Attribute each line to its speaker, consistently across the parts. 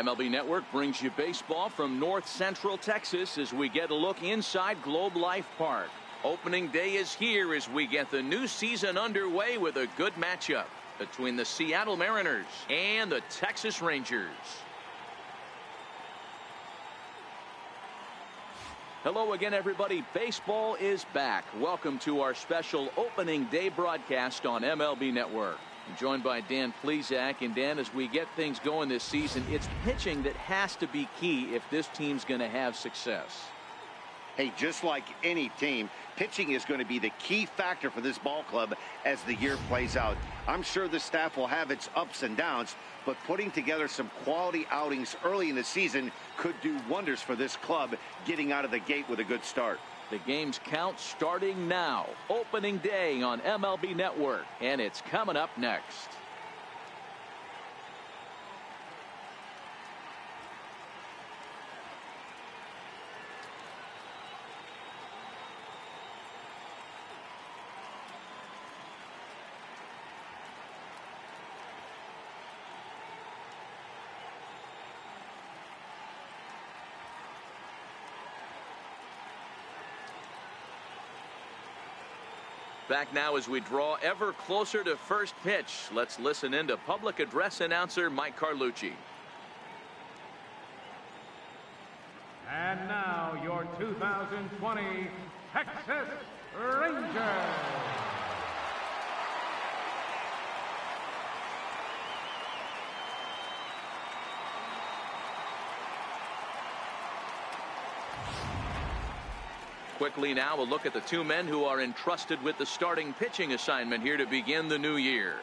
Speaker 1: MLB Network brings you baseball from North Central Texas as we get a look inside Globe Life Park. Opening day is here as we get the new season underway with a good matchup between the Seattle Mariners and the Texas Rangers. Hello again, everybody. Baseball is back. Welcome to our special opening day broadcast on MLB Network. I'm joined by Dan Plesac. And Dan, as we get things going this season, it's pitching that has to be key if this team's going to have success.
Speaker 2: Hey, just like any team, pitching is going to be the key factor for this ball club as the year plays out. I'm sure the staff will have its ups and downs, but putting together some quality outings early in the season could do wonders for this club getting out of the gate with a good start.
Speaker 1: The game's count starting now. Opening day on MLB Network, and it's coming up next. Back now as we draw ever closer to first pitch. Let's listen in to public address announcer Mike Carlucci.
Speaker 3: And now your 2020 Texas Rangers.
Speaker 1: Quickly now, a look at the two men who are entrusted with the starting pitching assignment here to begin the new year.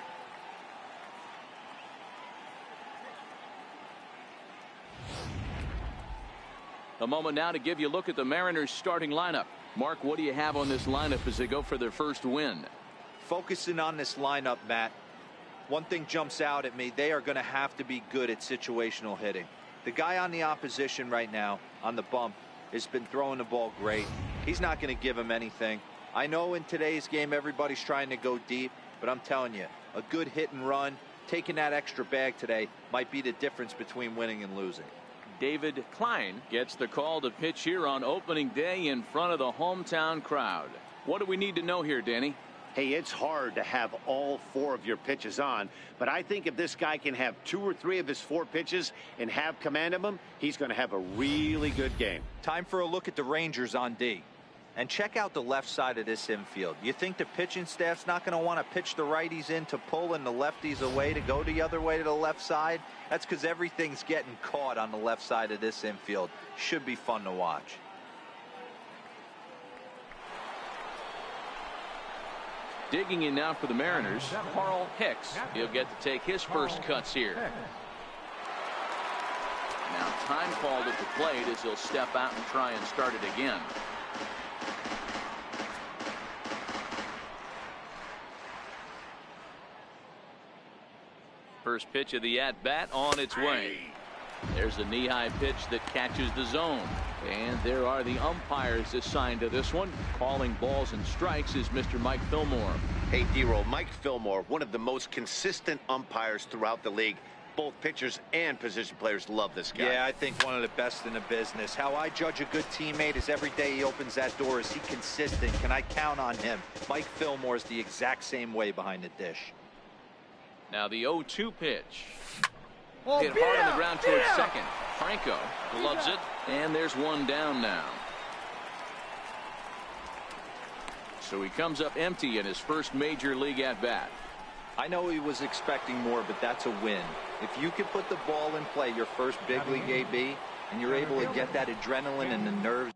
Speaker 1: A moment now to give you a look at the Mariners starting lineup. Mark, what do you have on this lineup as they go for their first win?
Speaker 4: Focusing on this lineup, Matt, one thing jumps out at me. They are going to have to be good at situational hitting. The guy on the opposition right now on the bump has been throwing the ball great. He's not going to give him anything. I know in today's game everybody's trying to go deep, but I'm telling you, a good hit and run, taking that extra bag today might be the difference between winning and losing.
Speaker 1: David Klein gets the call to pitch here on opening day in front of the hometown crowd. What do we need to know here, Danny?
Speaker 2: Hey, it's hard to have all four of your pitches on, but I think if this guy can have 2 or 3 of his 4 pitches and have command of them, he's going to have a really good game.
Speaker 4: Time for a look at the Rangers on D. And check out the left side of this infield. You think the pitching staff's not going to want to pitch the righties in to pull and the lefties away to go the other way to the left side? That's because everything's getting caught on the left side of this infield. Should be fun to watch.
Speaker 1: Digging in now for the Mariners, Carl Hicks. He'll get to take his first cuts here. Now time called at the plate as he'll step out and try and start it again. First pitch of the at-bat on its way. There's a knee-high pitch that catches the zone. And there are the umpires assigned to this one. Calling balls and strikes is Mr. Mike Fillmore.
Speaker 2: Hey, D-Roll, Mike Fillmore, one of the most consistent umpires throughout the league. Both pitchers and position players love this guy.
Speaker 4: Yeah, I think one of the best in the business. How I judge a good teammate is every day he opens that door. Is he consistent? Can I count on him? Mike Fillmore is the exact same way behind the dish.
Speaker 1: Now the 0-2 pitch. Hit hard on the ground towards second. Franco loves it, and there's one down now. So he comes up empty in his first major league at bat.
Speaker 4: I know he was expecting more, but that's a win. If you can put the ball in play, your first big league AB, and you're able to get that adrenaline and the nerves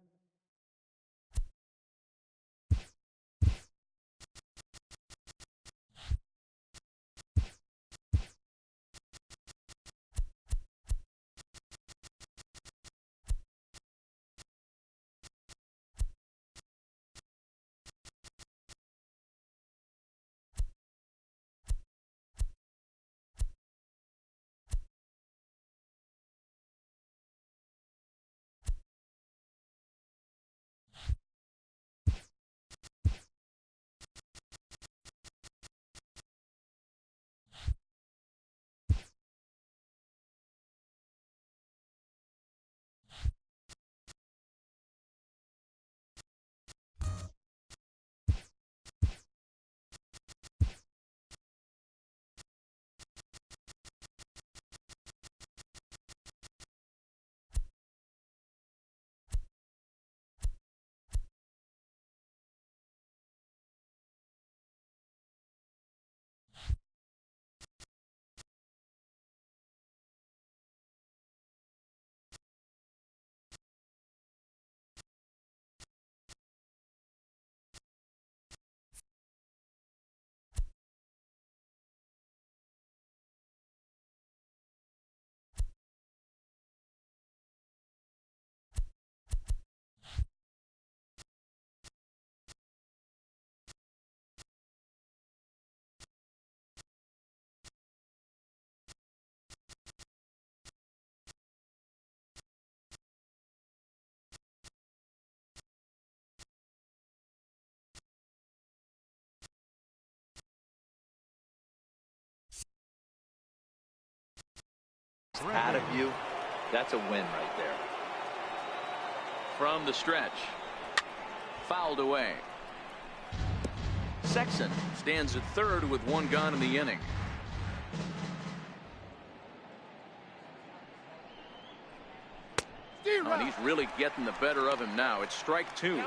Speaker 4: out of view, that's a win right there.
Speaker 1: From the stretch. Fouled away. Sexton stands at third with one gone in the inning. And he's really getting the better of him now. It's strike two.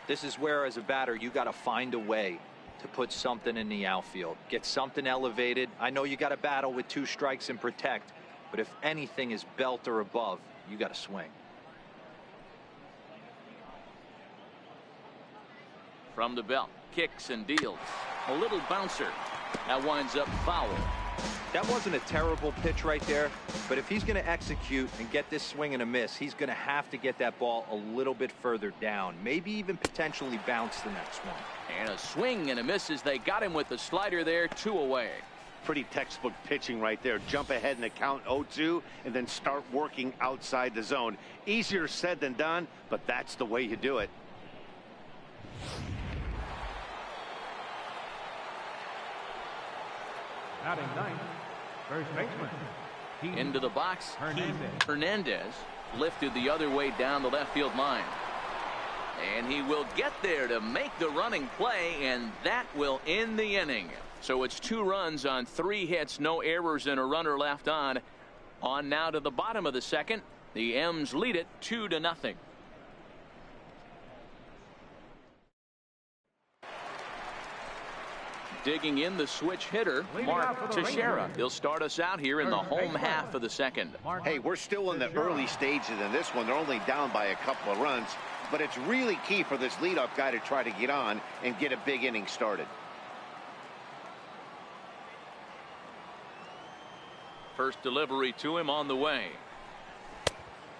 Speaker 4: This is where, as a batter, you got to find a way to put something in the outfield. Get something elevated. I know you got to battle with 2 strikes and protect, but if anything is belt or above, you got to swing.
Speaker 1: From the belt. Kicks and deals. A little bouncer. That winds up foul.
Speaker 4: That wasn't a terrible pitch right there, but if he's going to execute and get this swing and a miss, he's going to have to get that ball a little bit further down, maybe even potentially bounce the next one.
Speaker 1: And a swing and a miss as they got him with the slider there, 2 away.
Speaker 2: Pretty textbook pitching right there. Jump ahead in the count 0-2 and then start working outside the zone. Easier said than done, but that's the way you do it.
Speaker 3: Batting ninth, first baseman.
Speaker 1: Into the box.
Speaker 3: Hernandez.
Speaker 1: Hernandez lifted the other way down the left field line. And he will get there to make the running play, and that will end the inning. So it's 2 runs on 3 hits, no errors, and a runner left on. On now to the bottom of the second. The M's lead it 2-0. Digging in the switch hitter, Mark Teixeira. He'll start us out here in the home half of the second.
Speaker 2: Hey, we're still in the early stages in this one. They're only down by a couple of runs, but it's really key for this leadoff guy to try to get on and get a big inning started.
Speaker 1: First delivery to him on the way.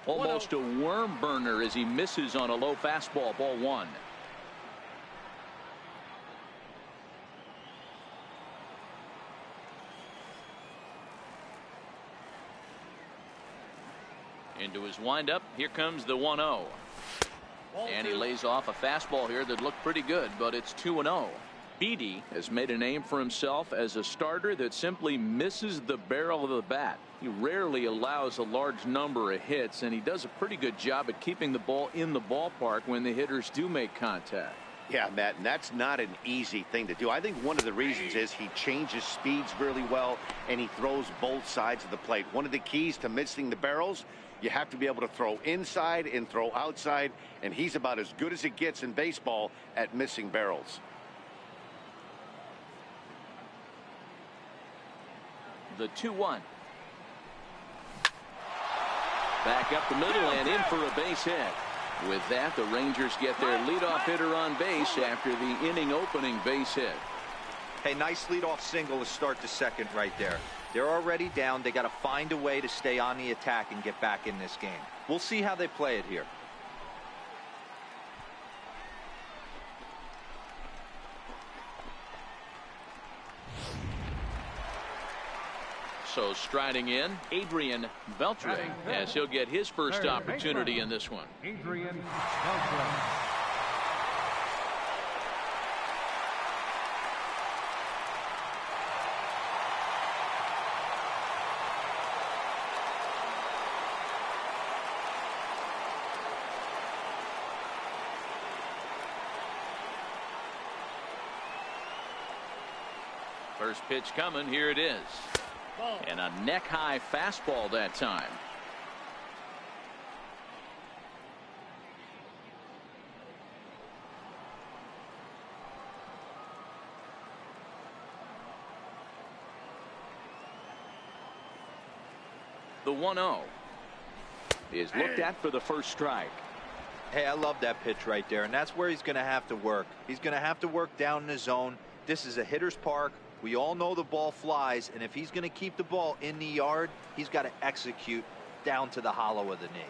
Speaker 1: Almost a worm burner as he misses on a low fastball. Ball 1. Into his windup. Here comes the 1-0. And he lays off a fastball here that looked pretty good, but it's 2-0. Beatty has made a name for himself as a starter that simply misses the barrel of the bat. He rarely allows a large number of hits, and he does a pretty good job at keeping the ball in the ballpark when the hitters do make contact.
Speaker 2: Yeah, Matt, and that's not an easy thing to do. I think one of the reasons is he changes speeds really well, and he throws both sides of the plate. One of the keys to missing the barrels, you have to be able to throw inside and throw outside, and he's about as good as it gets in baseball at missing barrels.
Speaker 1: The 2-1. Back up the middle and in for a base hit. With that, the Rangers get their leadoff hitter on base after the inning opening base hit.
Speaker 4: Hey, nice leadoff single to start the second right there. They're already down. They got to find a way to stay on the attack and get back in this game. We'll see how they play it here.
Speaker 1: So striding in, Adrian Beltre, as he'll get his first opportunity in this one.
Speaker 3: Adrian Beltre.
Speaker 1: First pitch coming. Here it is. And a neck-high fastball that time. The 1-0 is looked at for the first strike.
Speaker 4: Hey, I love that pitch right there, and that's where he's going to have to work. He's going to have to work down in the zone. This is a hitter's park. We all know the ball flies, and if he's going to keep the ball in the yard, he's got to execute down to the hollow of the knee.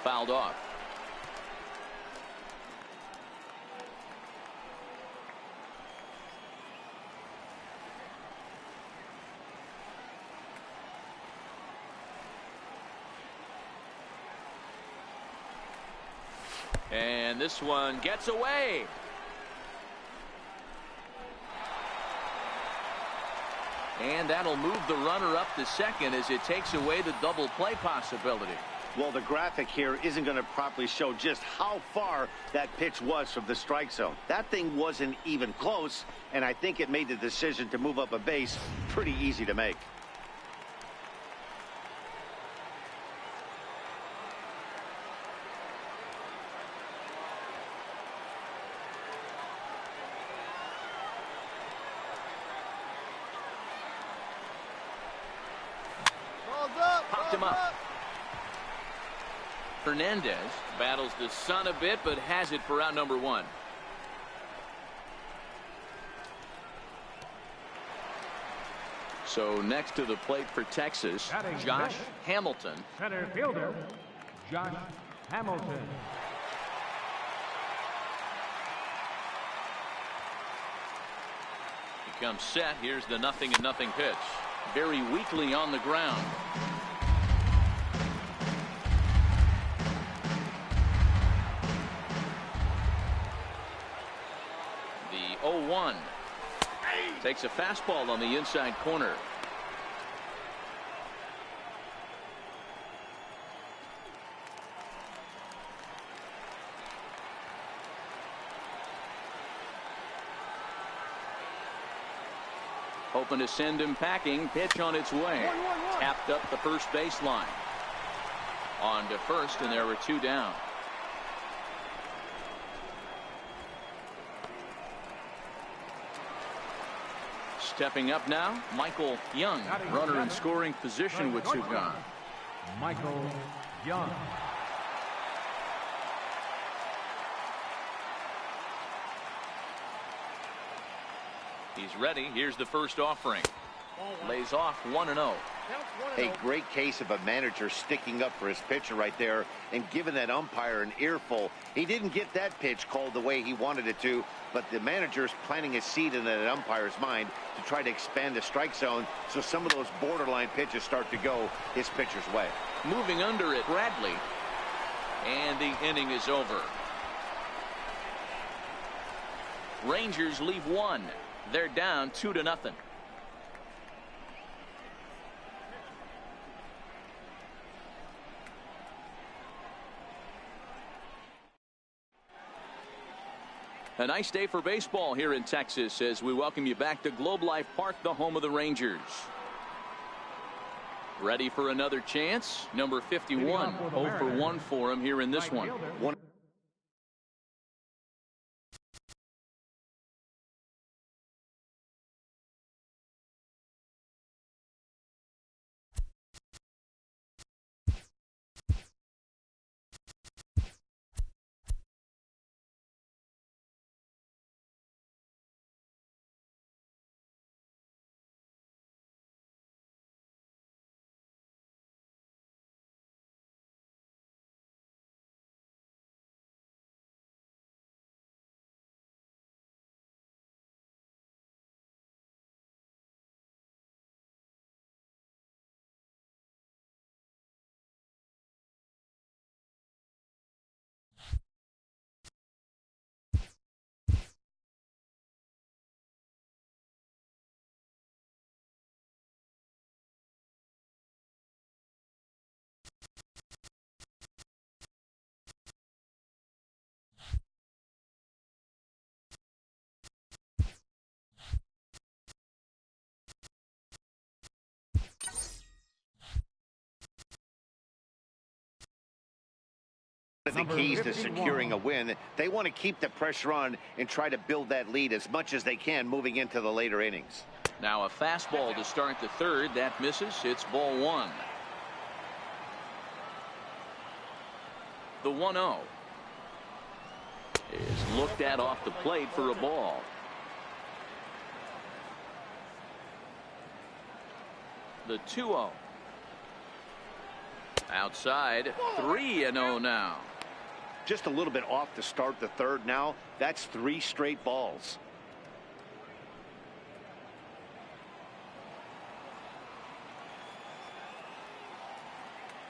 Speaker 1: Fouled off. And this one gets away. And that'll move the runner up to second as it takes away the double play possibility.
Speaker 2: Well, the graphic here isn't going to properly show just how far that pitch was from the strike zone. That thing wasn't even close, and I think it made the decision to move up a base pretty easy to make.
Speaker 1: Popped him up. Hernandez battles the sun a bit, but has it for out number one. So next to the plate for Texas, Josh Hamilton.
Speaker 3: Center fielder, Josh Hamilton.
Speaker 1: He comes set. Here's the 0-0 pitch. Very weakly on the ground. The 0-1 takes a fastball on the inside corner. Hoping to send him packing. Pitch on its way. Tapped up the first baseline. On to first, and there were two down. Stepping up now, Michael Young, runner in scoring position with two gone.
Speaker 3: Michael Young.
Speaker 1: He's ready. Here's the first offering. Lays off 1-0.
Speaker 2: A great case of a manager sticking up for his pitcher right there and giving that umpire an earful. He didn't get that pitch called the way he wanted it to, but the manager's planting a seed in that umpire's mind to try to expand the strike zone so some of those borderline pitches start to go his pitcher's way.
Speaker 1: Moving under it, Bradley. And the inning is over. Rangers leave one. They're down 2-0. A nice day for baseball here in Texas as we welcome you back to Globe Life Park, the home of the Rangers. Ready for another chance? Number 51, 0 for 1 for him here in this one.
Speaker 2: One of the keys to securing a win, they want to keep the pressure on and try to build that lead as much as they can moving into the later innings.
Speaker 1: Now a fastball to start the third. That misses. It's ball one. The 1-0 is looked at off the plate for a ball. The 2-0. Outside, 3-0 now.
Speaker 2: Just a little bit off to start the third now. That's 3 straight balls.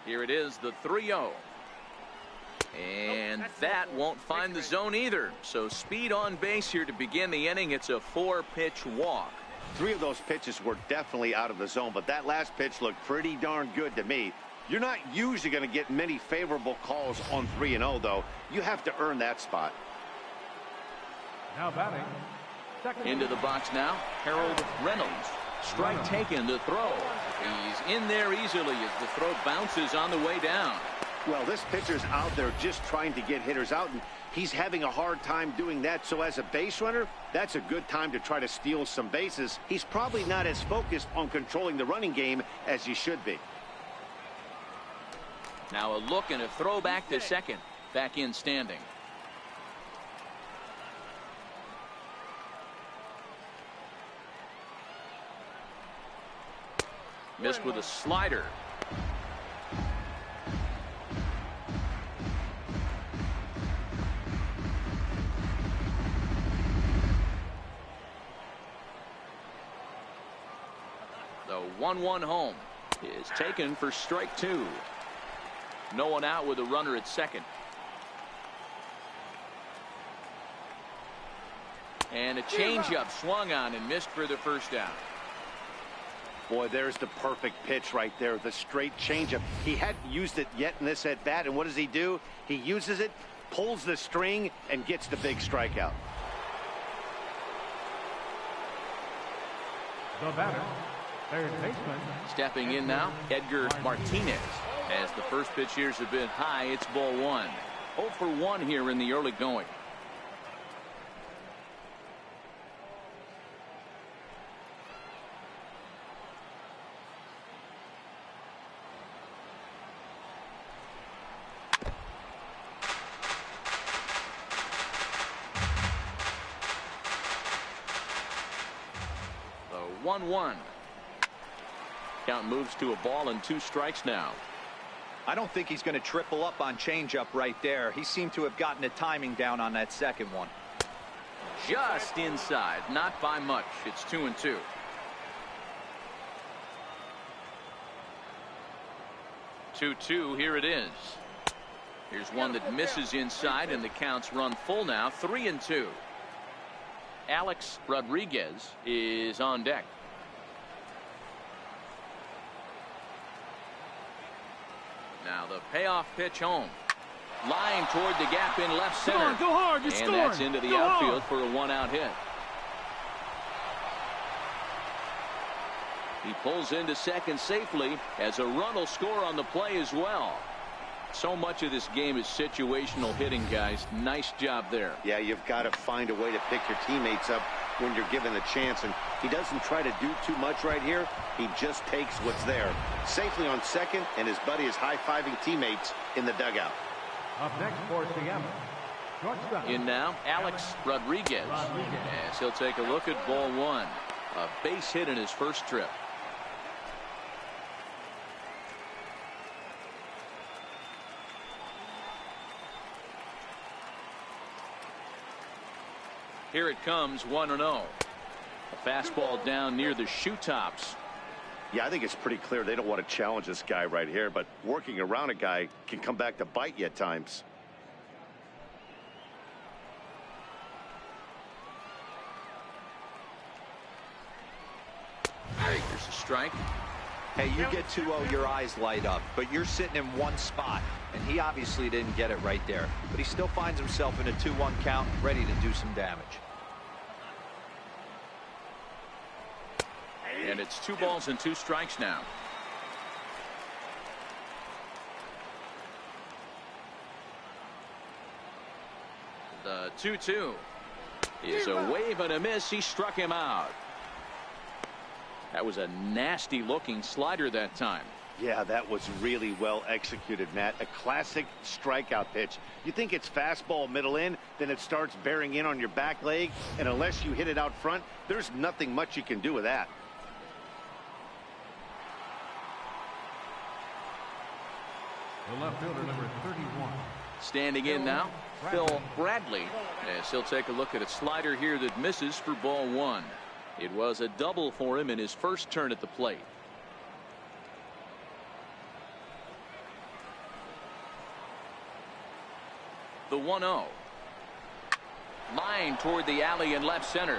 Speaker 1: Here it is, the 3-0. And that won't find the zone either. So speed on base here to begin the inning. It's a 4-pitch walk.
Speaker 2: 3 of those pitches were definitely out of the zone, but that last pitch looked pretty darn good to me. You're not usually going to get many favorable calls on 3-0, though. You have to earn that spot.
Speaker 3: Now batting.
Speaker 1: Into the box now, Harold Reynolds. Strike taken, the throw. He's in there easily as the throw bounces on the way down.
Speaker 2: Well, this pitcher's out there just trying to get hitters out, and he's having a hard time doing that. So as a base runner, that's a good time to try to steal some bases. He's probably not as focused on controlling the running game as he should be.
Speaker 1: Now a look and a throw back to second. Back in standing. Missed with a slider. The 1-1 home is taken for strike 2. No one out with a runner at second. And a changeup swung on and missed for the first out.
Speaker 2: Boy, there's the perfect pitch right there, the straight changeup. He hadn't used it yet in this at bat, and what does he do? He uses it, pulls the string, and gets the big strikeout.
Speaker 3: The batter, third baseman.
Speaker 1: Stepping in now, Edgar Martinez. As the first pitch years have been high, it's ball 1. 0 for 1 here in the early going. The 1-1. Count moves to a ball and 2 strikes now.
Speaker 4: I don't think he's going to triple up on changeup right there. He seemed to have gotten the timing down on that second one.
Speaker 1: Just inside, not by much. It's 2-2. Here it is. Here's one that misses inside, and the counts run full now. 3-2. Alex Rodriguez is on deck. Now the payoff pitch home. Line toward the gap in left center.
Speaker 3: Go hard, you're
Speaker 1: and
Speaker 3: scoring.
Speaker 1: That's into the
Speaker 3: Go
Speaker 1: outfield
Speaker 3: hard.
Speaker 1: for a 1-out hit. He pulls into second safely as a run will score on the play as well. So much of this game is situational hitting, guys. Nice job there.
Speaker 2: Yeah, you've got to find a way to pick your teammates up when you're given the chance, and he doesn't try to do too much right here. He just takes what's there. Safely on second, and his buddy is high-fiving teammates in the dugout.
Speaker 3: Up next for Seattle, shortstop.
Speaker 1: In now, Alex Rodriguez. As he'll take a look at ball 1. A base hit in his first trip. Here it comes, 1-0. A fastball down near the shoe tops.
Speaker 2: Yeah, I think it's pretty clear they don't want to challenge this guy right here, but working around a guy can come back to bite you at times.
Speaker 1: There's a strike.
Speaker 4: Hey, you get 2-0, your eyes light up, but you're sitting in one spot, and he obviously didn't get it right there. But he still finds himself in a 2-1 count, ready to do some damage.
Speaker 1: And it's 2 balls and 2 strikes now. The 2-2 is a wave and a miss. He struck him out. That was a nasty looking slider that time.
Speaker 2: Yeah, that was really well executed, Matt. A classic strikeout pitch. You think it's fastball middle in, then it starts bearing in on your back leg, and unless you hit it out front, there's nothing much you can do with that.
Speaker 3: The left fielder, number 31.
Speaker 1: Standing in now, Phil Bradley, as he'll take a look at a slider here that misses for ball 1. It was a double for him in his first turn at the plate. the 1-0. Line toward the alley in left center.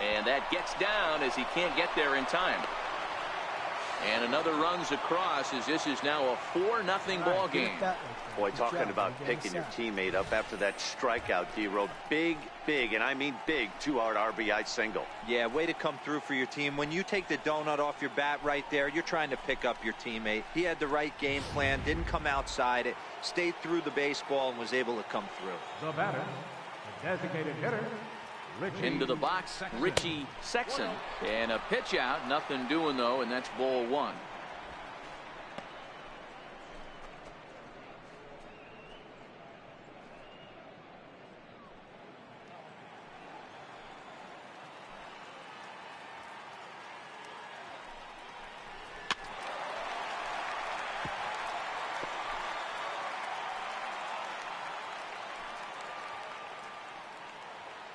Speaker 1: And that gets down as he can't get there in time. And another runs across as this is now a 4-0 ball game.
Speaker 2: Boy, talking about picking your teammate up after that strikeout, D-Row. Big, and I mean big, 2-hard RBI single.
Speaker 4: Yeah, way to come through for your team. When you take the donut off your bat right there, you're trying to pick up your teammate. He had the right game plan, didn't come outside it, stayed through the baseball, and was able to come through.
Speaker 3: The batter, the designated hitter, Richie
Speaker 1: Into the box,
Speaker 3: Sexton.
Speaker 1: Richie Sexton. And a pitch out, nothing doing though, and that's ball 1.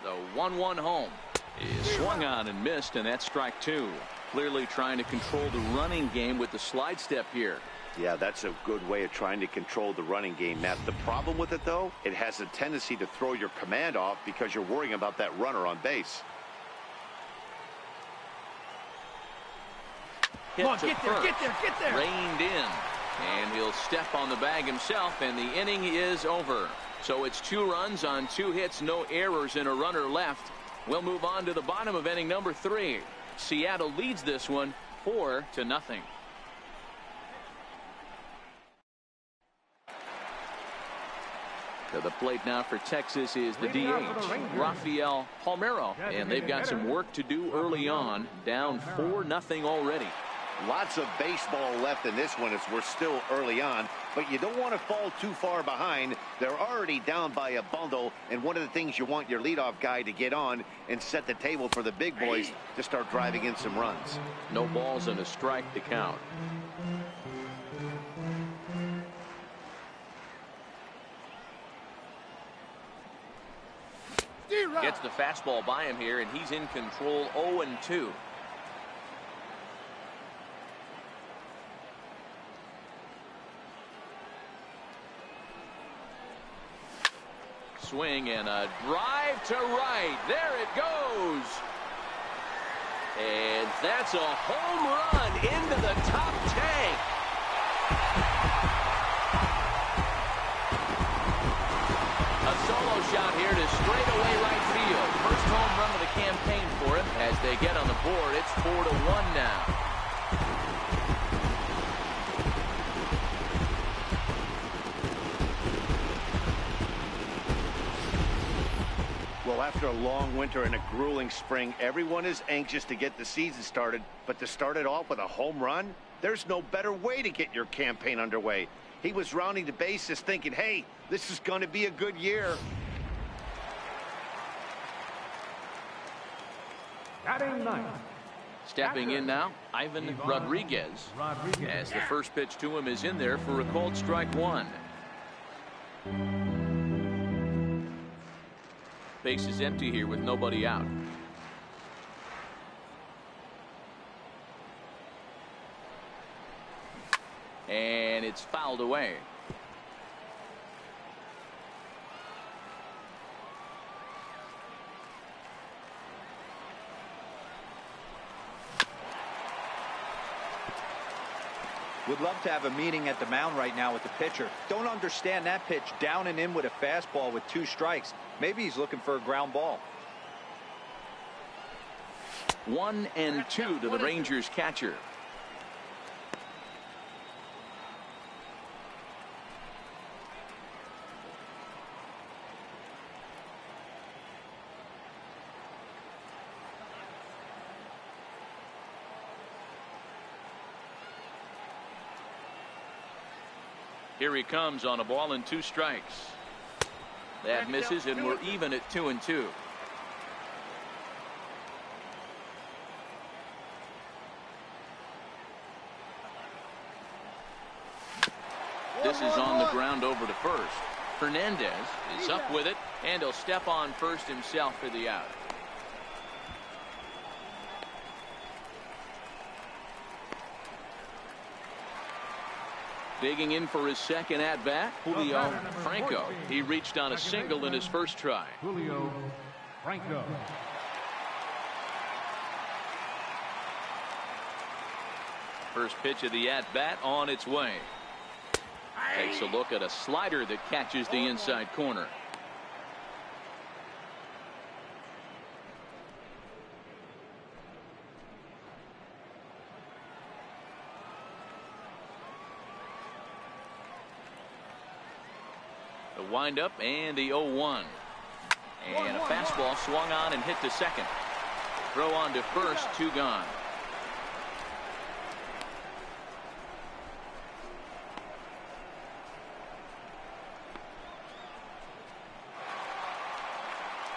Speaker 1: The 1-1 home is swung on and missed, and that's strike 2. Clearly trying to control the running game with the slide step here.
Speaker 2: Yeah, that's a good way of trying to control the running game, Matt. The problem with it, though, it has a tendency to throw your command off because you're worrying about that runner on base.
Speaker 1: Hit to first. Get there. Reined in. And he'll step on the bag himself, and the inning is over. So it's 2 runs on 2 hits, no errors, and a runner left. We'll move on to the bottom of inning number 3. Seattle leads this one 4-0. To the plate now for Texas is the DH, Rafael Palmeiro, and they've got some work to do early on, down 4-0 already.
Speaker 2: Lots of baseball left in this one as we're still early on, but you don't want to fall too far behind. They're already down by a bundle, and one of the things you want your leadoff guy to get on and set the table for the big boys to start driving in some runs.
Speaker 1: No balls and a strike to count. Gets the fastball by him here, and he's in control. 0-2. Swing and a drive to right. There it goes. And that's a home run into the top tank. A solo shot here to straightaway right field. First home run of the campaign for him. As they get on the board, it's 4-1 now.
Speaker 2: Well, after a long winter and a grueling spring, everyone is anxious to get the season started, but to start it off with a home run, there's no better way to get your campaign underway. He was rounding the bases thinking, hey, this is going to be a good year.
Speaker 3: Batting ninth.
Speaker 1: Stepping in now, Ivan Rodriguez. As the first pitch to him is in there for a called strike 1. Base is empty here with nobody out. And it's fouled away.
Speaker 4: Would love to have a meeting at the mound right now with the pitcher. Don't understand that pitch down and in with a fastball with 2 strikes. Maybe he's looking for a ground ball.
Speaker 1: 1-2 to the Rangers catcher. Here he comes on a ball and 2 strikes. That misses, and we're even at 2-2. This is on the ground over to first. Hernandez is up with it, and he'll step on first himself for the out. Digging in for his second at-bat, Julio Franco. He reached on a single in his first try.
Speaker 3: Julio Franco.
Speaker 1: First pitch of the at-bat on its way. Takes a look at a slider that catches the inside corner. The windup and the 0-1. And a fastball swung on and hit to second. Throw on to first, 2 gone.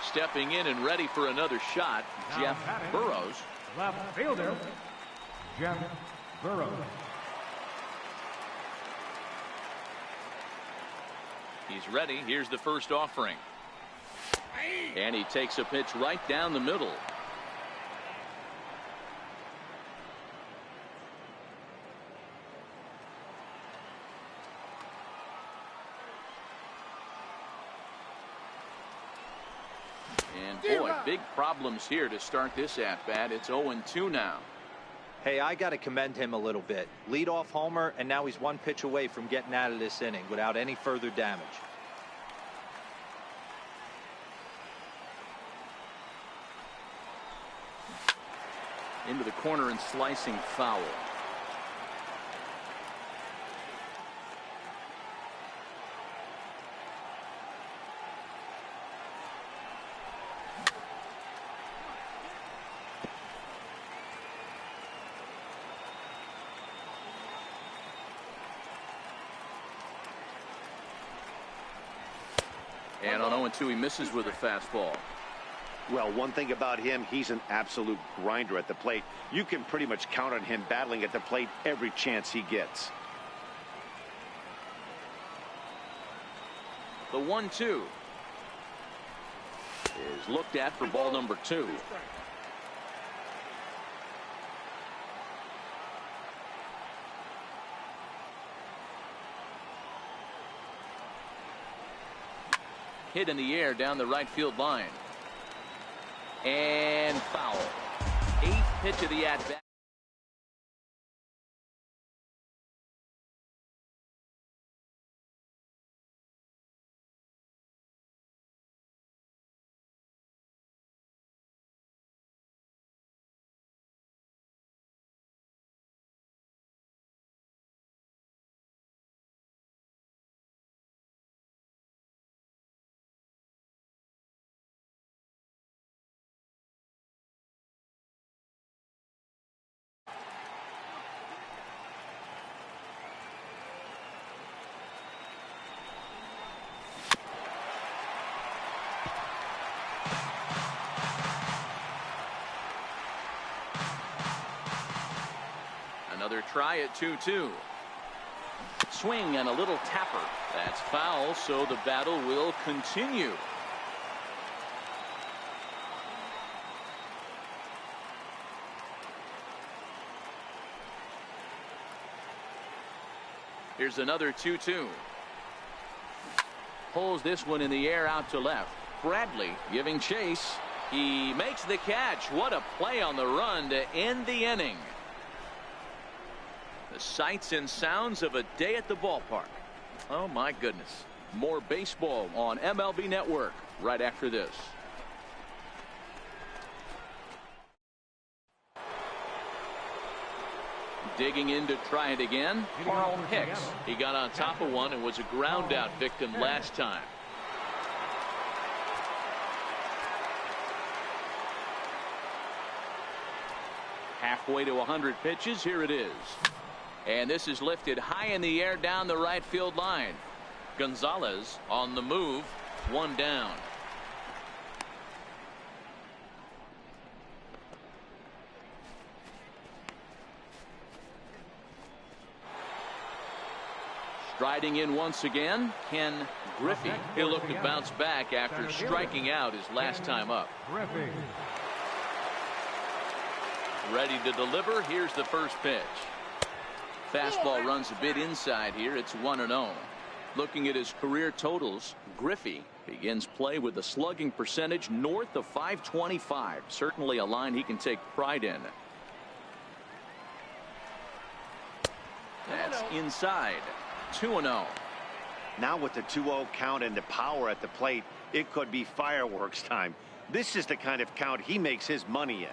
Speaker 1: Stepping in and ready for another shot, Jeff Burrows.
Speaker 3: Left fielder, Jeff Burrows.
Speaker 1: He's ready. Here's the first offering. And he takes a pitch right down the middle. And boy, big problems here to start this at-bat. It's 0-2 now.
Speaker 4: Hey, I got to commend him a little bit. Leadoff homer, and now he's 1 pitch away from getting out of this inning without any further damage.
Speaker 1: Into the corner and slicing foul. And on 0-2, he misses with a fastball.
Speaker 2: Well, one thing about him, he's an absolute grinder at the plate. You can pretty much count on him battling at the plate every chance he gets.
Speaker 1: The 1-2 is looked at for ball number 2. Hit in the air down the right field line. And foul. 8th pitch of the at-bat. Another try at 2-2. Swing and a little tapper. That's foul, so the battle will continue. Here's another 2-2. Pulls this one in the air out to left. Bradley giving chase. He makes the catch. What a play on the run to end the inning. The sights and sounds of a day at the ballpark. Oh my goodness. More baseball on MLB Network right after this. Digging in to try it again, Carl Hicks. He got on top of one and was a ground out victim last time. Halfway to 100 pitches. Here it is. And this is lifted high in the air down the right field line. Gonzalez on the move. 1 down. Striding in once again, Ken Griffey. He'll look to bounce back after striking out his last time up. Ready to deliver. Here's the first pitch. Fastball runs a bit inside here. It's 1-0. Looking at his career totals, Griffey begins play with a slugging percentage north of .525. Certainly a line he can take pride in. That's inside. 2-0.
Speaker 2: Now with the 2-0 count and the power at the plate, it could be fireworks time. This is the kind of count he makes his money in.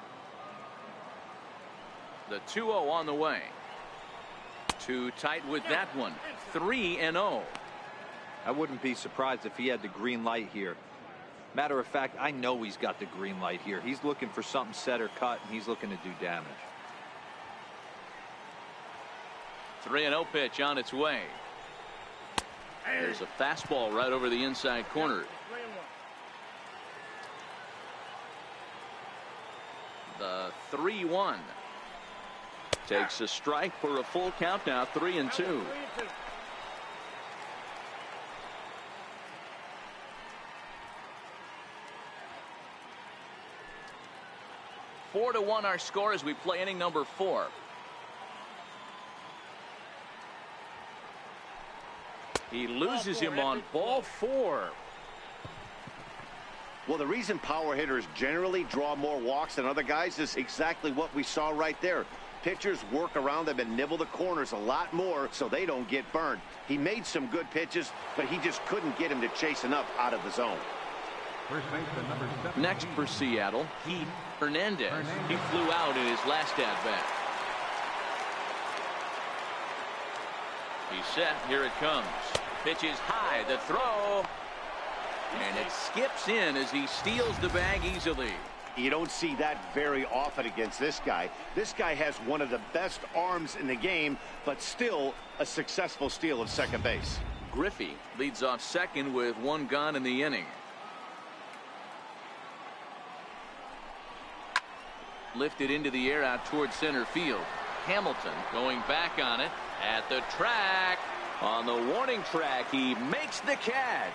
Speaker 1: The 2-0 on the way. Too tight with that one. 3-0.
Speaker 4: I wouldn't be surprised if he had the green light here. Matter of fact, I know he's got the green light here. He's looking for something set or cut, and he's looking to do damage.
Speaker 1: 3-0 pitch on its way. There's a fastball right over the inside corner. The 3-1. Takes a strike for a full count now. 3-2. Four to 1 our score as we play inning number 4. He loses him on ball 4.
Speaker 2: Well, the reason power hitters generally draw more walks than other guys is exactly what we saw right there. Pitchers work around them and nibble the corners a lot more so they don't get burned. He made some good pitches, but he just couldn't get him to chase enough out of the zone.
Speaker 3: First baseman number 17.
Speaker 1: Next for Seattle, Hernandez. He flew out in his last at-bat. He's set. Here it comes. Pitch is high. The throw. And it skips in as he steals the bag easily.
Speaker 2: You don't see that very often against this guy. This guy has one of the best arms in the game, but still a successful steal of second base.
Speaker 1: Griffey leads off second with 1 gone in the inning. Lifted into the air out towards center field. Hamilton going back on it at the track. On the warning track, he makes the catch.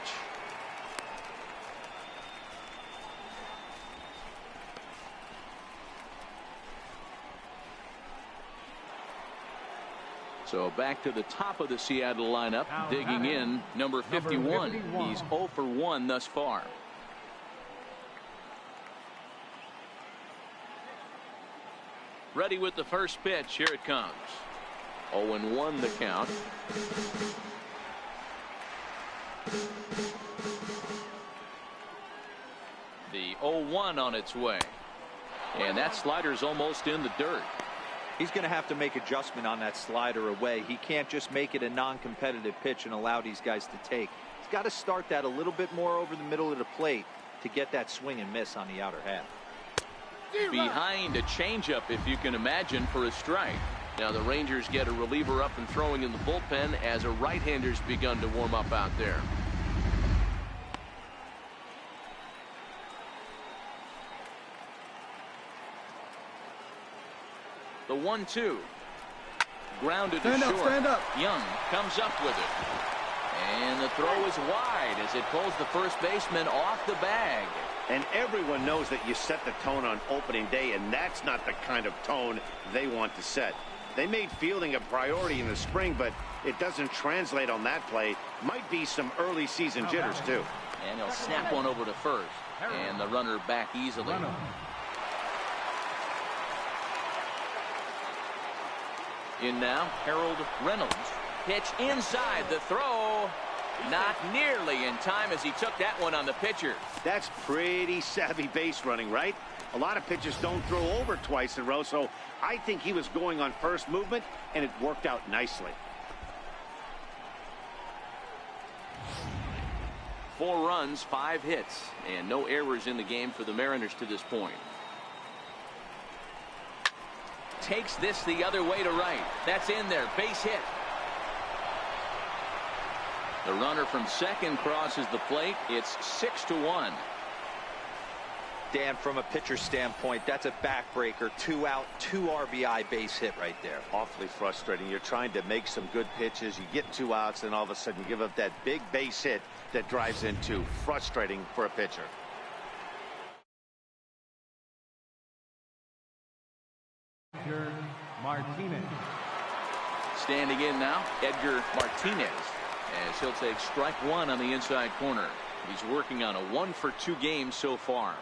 Speaker 1: So back to the top of the Seattle lineup, digging in, number 51. He's 0 for 1 thus far. Ready with the first pitch. Here it comes. 0-1 the count. The 0-1 on its way. And that slider's almost in the dirt.
Speaker 4: He's going to have to make adjustment on that slider away. He can't just make it a non-competitive pitch and allow these guys to take. He's got to start that a little bit more over the middle of the plate to get that swing and miss on the outer half.
Speaker 1: Behind a changeup, if you can imagine, for a strike. Now the Rangers get a reliever up and throwing in the bullpen as a right-hander's begun to warm up out there. The 1-2. Grounded to short.
Speaker 5: Stand up.
Speaker 1: Young comes up with it. And the throw is wide as it pulls the first baseman off the bag.
Speaker 2: And everyone knows that you set the tone on opening day, and that's not the kind of tone they want to set. They made fielding a priority in the spring, but it doesn't translate on that play. Might be some early season jitters, too.
Speaker 1: And he'll snap one over to first. And the runner back easily. In now, Harold Reynolds. Pitch inside. The throw. Not nearly in time as he took that one on the pitcher.
Speaker 2: That's pretty savvy base running, right? A lot of pitchers don't throw over twice in a row, so I think he was going on first movement, and it worked out nicely.
Speaker 1: 4 runs, 5 hits, and no errors in the game for the Mariners to this point. Takes this the other way to right. That's in there. Base hit. The runner from second crosses the plate. It's 6-1.
Speaker 4: Dan, from a pitcher standpoint, that's a backbreaker. 2 out, 2 RBI base hit right there.
Speaker 2: Awfully frustrating. You're trying to make some good pitches. You get 2 outs, and all of a sudden you give up that big base hit that drives in 2. Frustrating for a pitcher.
Speaker 3: Martinez.
Speaker 1: Standing in now, Edgar Martinez, as he'll take strike one on the inside corner. He's working on a 1-for-2 game so far.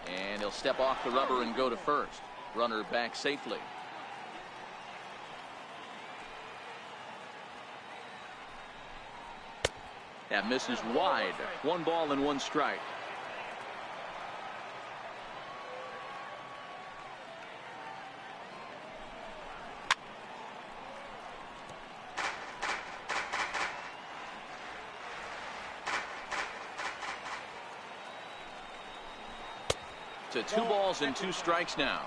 Speaker 1: And he'll step off the rubber and go to first. Runner back safely. That misses wide. 1 ball and 1 strike. To 2 balls and 2 strikes now.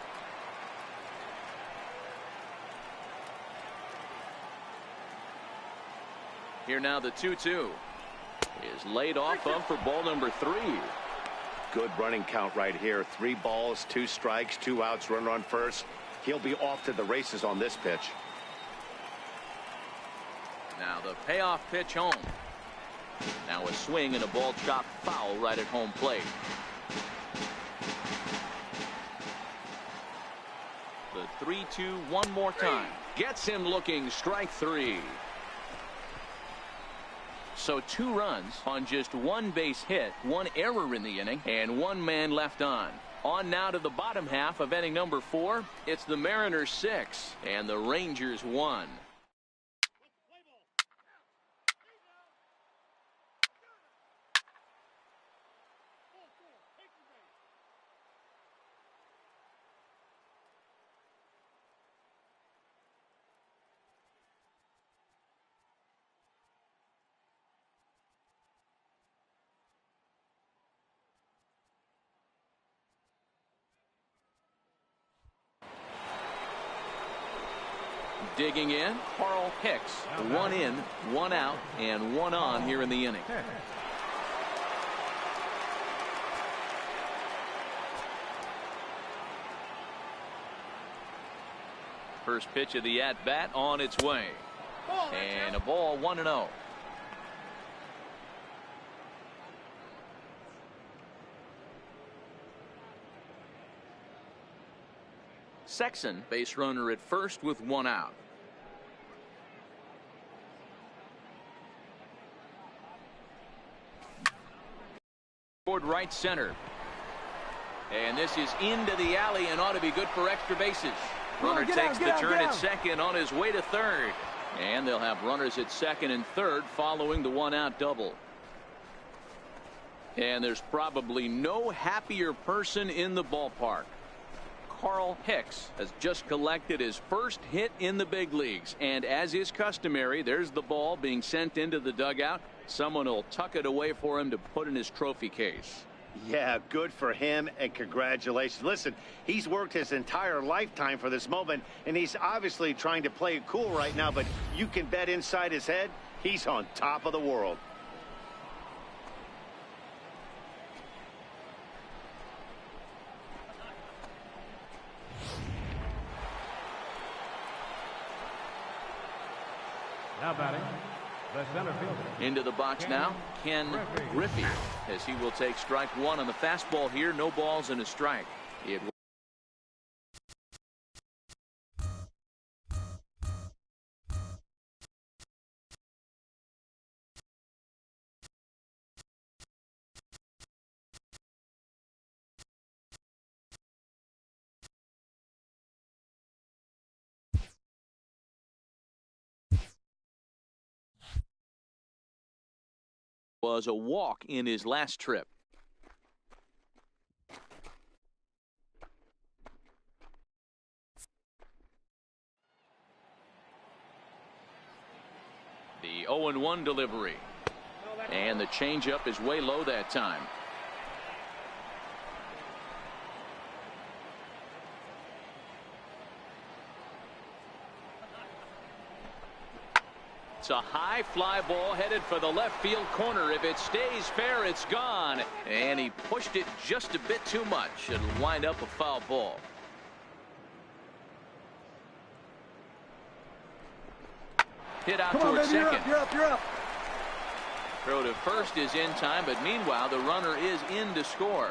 Speaker 1: Here now the 2-2 is laid off of for ball number 3.
Speaker 2: Good running count right here. 3 balls, 2 strikes, 2 outs, runner on first. He'll be off to the races on this pitch.
Speaker 1: Now the payoff pitch home. Now a swing and a ball chopped foul right at home plate. The 3-2 one more time. Gets him looking. Strike 3. So 2 runs on just 1 base hit, 1 error in the inning, and 1 man left on. On now to the bottom half of inning number 4. It's the Mariners 6 and the Rangers 1. Digging in, Carl Hicks. 1 in, 1 out, and 1 on here in the inning. First pitch of the at-bat on its way. And a ball, 1-0. Sexton, base runner at first with 1 out. Toward right center. And this is into the alley and ought to be good for extra bases. Runner takes the turn at second on his way to third. And they'll have runners at second and third following the 1-out double. And there's probably no happier person in the ballpark. Carl Hicks has just collected his first hit in the big leagues, and as is customary, there's the ball being sent into the dugout. Someone will tuck it away for him to put in his trophy case.
Speaker 2: Yeah, good for him, and congratulations. Listen, he's worked his entire lifetime for this moment, and he's obviously trying to play it cool right now, but you can bet inside his head, he's on top of the world.
Speaker 3: Now batting, the center fielder.
Speaker 1: Into the box now, Ken Griffey, as he will take strike 1 on the fastball here. No balls and a strike. It was a walk in his last trip. The 0-1 delivery. And the changeup is way low that time. It's a high fly ball headed for the left field corner. If it stays fair, it's gone. And he pushed it just a bit too much. It'll wind up a foul ball. Hit out towards second.
Speaker 5: You're up.
Speaker 1: Throw to first is in time, but meanwhile the runner is in to score.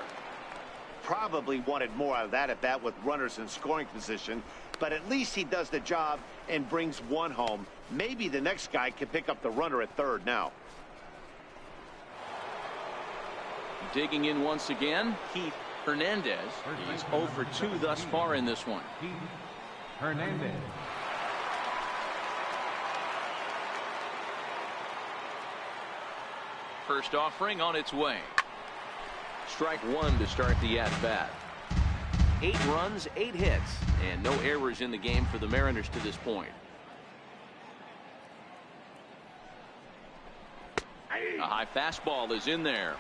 Speaker 2: Probably wanted more out of that at bat with runners in scoring position, but at least he does the job and brings one home. Maybe the next guy can pick up the runner at third now.
Speaker 1: Digging in once again, Keith Hernandez. He's 0 for 2 thus far in this one.
Speaker 3: Keith Hernandez.
Speaker 1: First offering on its way. Strike one to start the at-bat. 8 runs, 8 hits, and no errors in the game for the Mariners to this point. A high fastball is in there.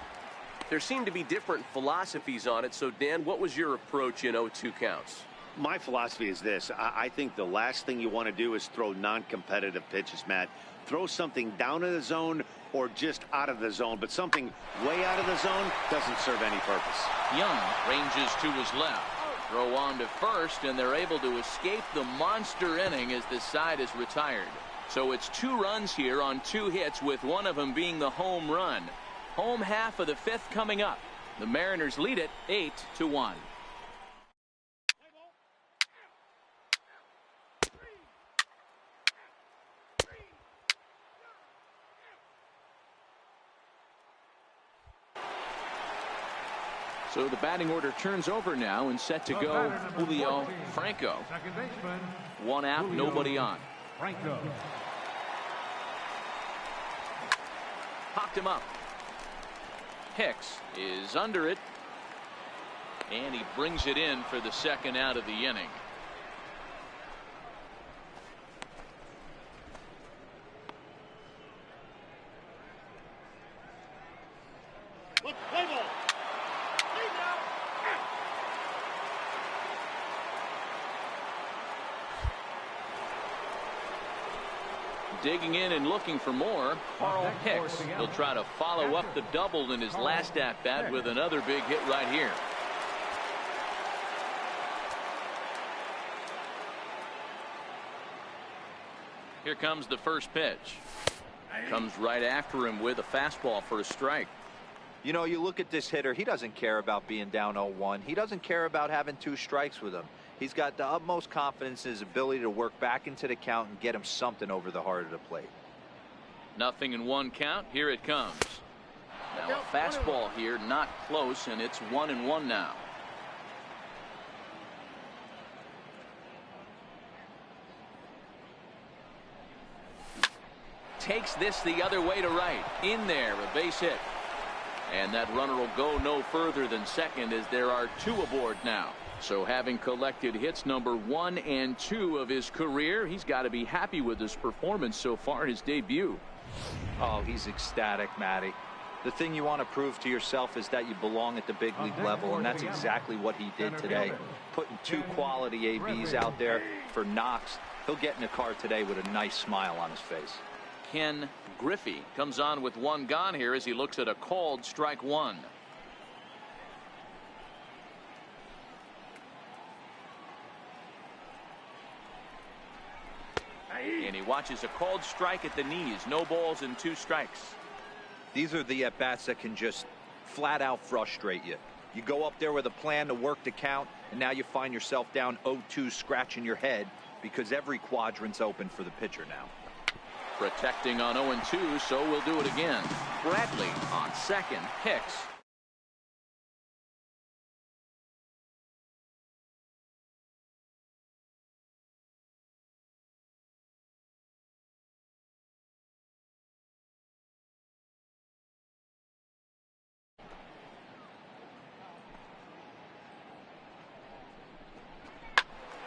Speaker 5: There seem to be different philosophies on it. So, Dan, what was your approach in 0-2 counts?
Speaker 2: My philosophy is this. I think the last thing you want to do is throw non-competitive pitches, Matt. Throw something down in the zone or just out of the zone, but something way out of the zone doesn't serve any purpose.
Speaker 1: Young ranges to his left. Throw on to first, and they're able to escape the monster inning as this side is retired. So it's 2 runs here on 2 hits, with one of them being the home run. Home half of the 5th coming up. The Mariners lead it 8-1. So the batting order turns over now, and set to go Julio Franco.
Speaker 3: Second baseman.
Speaker 1: 1 out,
Speaker 3: Julio
Speaker 1: nobody on.
Speaker 3: Franco.
Speaker 1: Popped him up. Hicks is under it, and he brings it in for the 2nd out of the inning. Digging in and looking for more, Carl Hicks. He'll try to follow up the double in his last at-bat with another big hit right here. Here comes the first pitch. Comes right after him with a fastball for a strike.
Speaker 4: You know, you look at this hitter, he doesn't care about being down 0-1. He doesn't care about having 2 strikes with him. He's got the utmost confidence in his ability to work back into the count and get him something over the heart of the plate.
Speaker 1: Nothing in 1 count. Here it comes. Now a fastball here, not close, and it's 1-1 now. Takes this the other way to right. In there, a base hit. And that runner will go no further than second, as there are 2 aboard now. So having collected hits number 1 and 2 of his career, he's got to be happy with his performance so far in his debut.
Speaker 4: Oh, he's ecstatic, Matty. The thing you want to prove to yourself is that you belong at the big league level, and that's exactly what he did today. Putting 2 quality ABs out there for Knox. He'll get in the car today with a nice smile on his face.
Speaker 1: Ken Griffey comes on with 1 gone here as he looks at a called strike 1. And he watches a called strike at the knees. No balls and 2 strikes.
Speaker 4: These are the at-bats that can just flat out frustrate you. You go up there with a plan to work the count, and now you find yourself down 0-2, scratching your head because every quadrant's open for the pitcher now.
Speaker 1: Protecting on 0-2, so we'll do it again. Bradley on second. Hicks.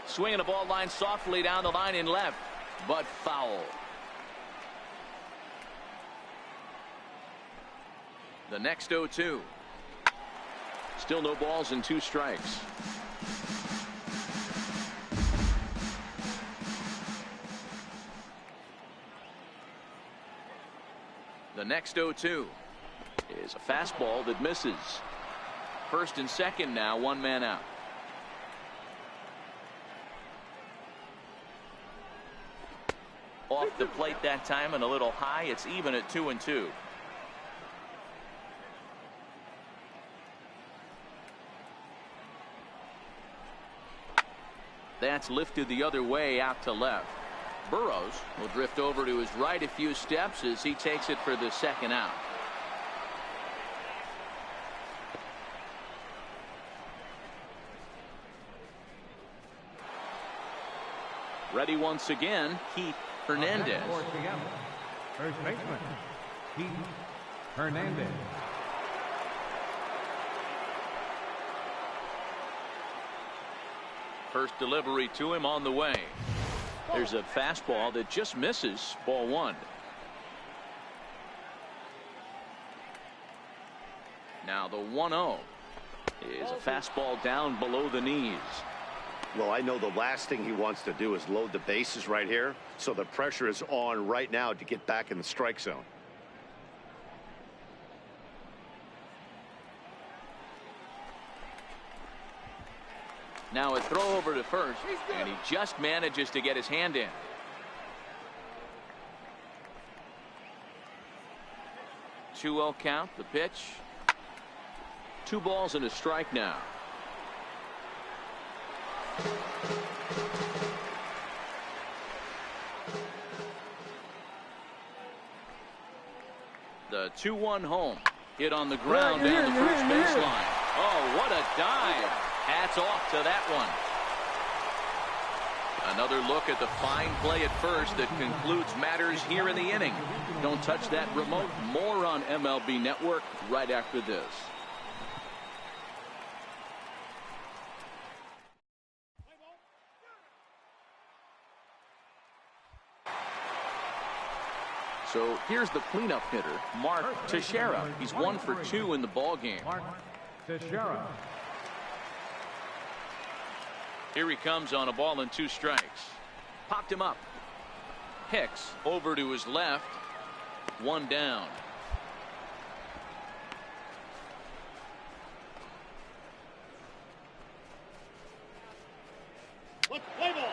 Speaker 1: Swinging a ball line softly down the line in left, but foul. The next 0-2. Still no balls and 2 strikes. The next 0-2 is a fastball that misses. First and second now, 1 man out. Off the plate that time and a little high. It's even at 2-2. That's lifted the other way out to left. Burrows will drift over to his right a few steps as he takes it for the second out. Ready once again, Keith Hernandez.
Speaker 3: First baseman, Keith Hernandez.
Speaker 1: First delivery to him on the way. There's a fastball that just misses. Ball one. Now the 1-0 is a fastball down below the knees.
Speaker 2: Well, I know the last thing he wants to do is load the bases right here, so the pressure is on right now to get back in the strike zone.
Speaker 1: Now a throw over to first, and he just manages to get his hand in. Two-0 count, the pitch. 2 balls and a strike now. The 2-1 home. Hit on the ground down the first baseline. Oh, what a dive. Hats off to that one. Another look at the fine play at first that concludes matters here in the inning. Don't touch that remote. More on MLB Network right after this. So here's the cleanup hitter, Mark Teixeira. He's 1 for 2 in the ballgame.
Speaker 3: Mark Teixeira.
Speaker 1: Here he comes on a ball and 2 strikes. Popped him up. Hicks over to his left. 1 down.
Speaker 2: Let's play ball.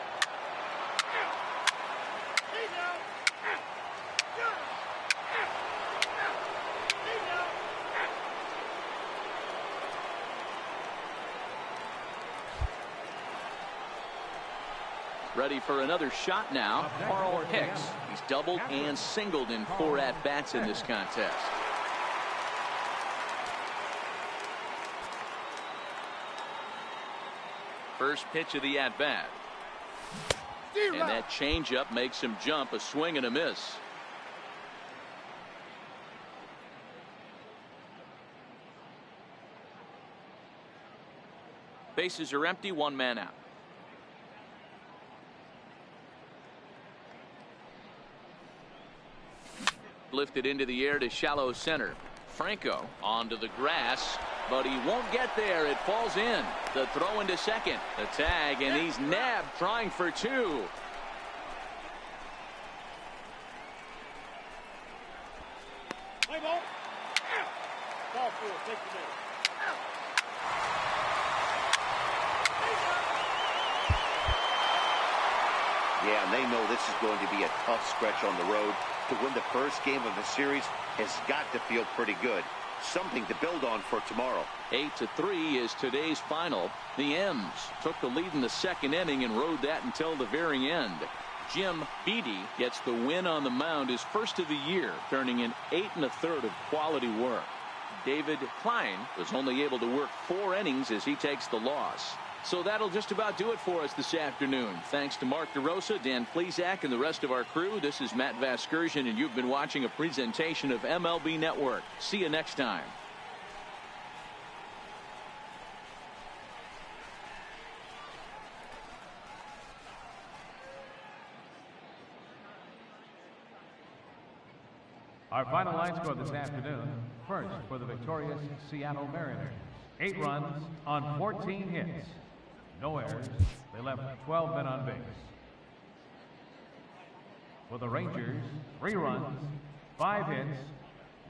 Speaker 1: Ready for another shot now. Carl Hicks. He's doubled and singled in 4 at-bats in this contest. First pitch of the at-bat. And that changeup makes him jump. A swing and a miss. Bases are empty. 1 man out. Lifted into the air to shallow center. Franco onto the grass, but he won't get there. It falls in. The throw into second. The tag, and he's nabbed trying for 2.
Speaker 2: Play ball. Ball 4. Take the middle. Yeah, and they know this is going to be a tough stretch on the road. To win the first game of the series has got to feel pretty good. Something to build on for tomorrow.
Speaker 1: 8-3 is today's final. The M's took the lead in the second inning and rode that until the very end. Jim Beattie gets the win on the mound, his first of the year, turning in 8 1/3 of quality work. David Klein was only able to work 4 innings as he takes the loss. So that'll just about do it for us this afternoon. Thanks to Mark DeRosa, Dan Plesac, and the rest of our crew. This is Matt Vasgersian, and you've been watching a presentation of MLB Network. See you next time.
Speaker 3: Our final line score this afternoon. First, for the victorious Seattle Mariners. 8 runs on 14 hits. No errors. They left 12 men on base. For the Rangers, 3 runs, 5 hits,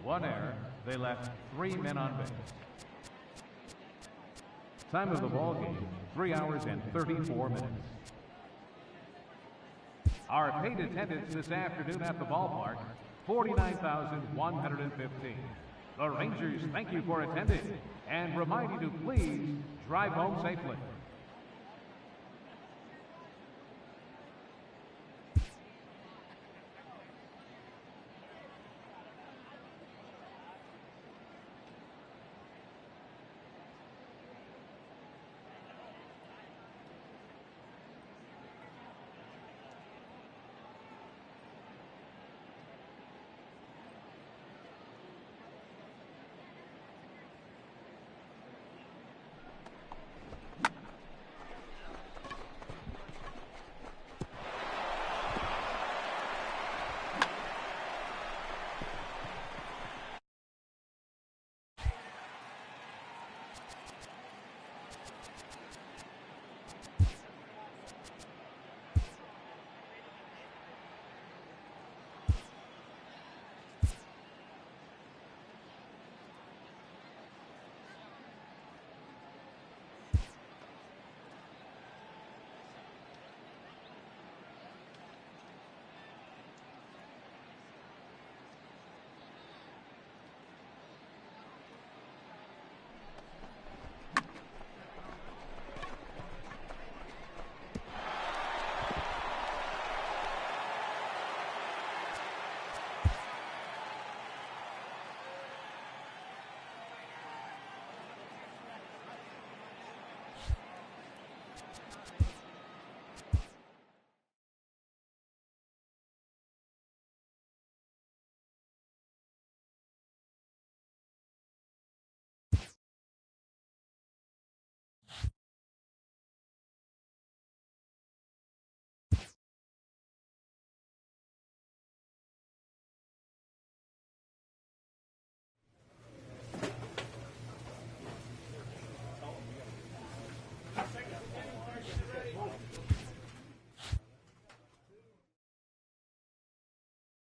Speaker 3: 1 error. They left 3 men on base. Time of the ball game, 3 hours and 34 minutes. Our paid attendance this afternoon at the ballpark, 49,115. The Rangers thank you for attending and remind you to please drive home safely.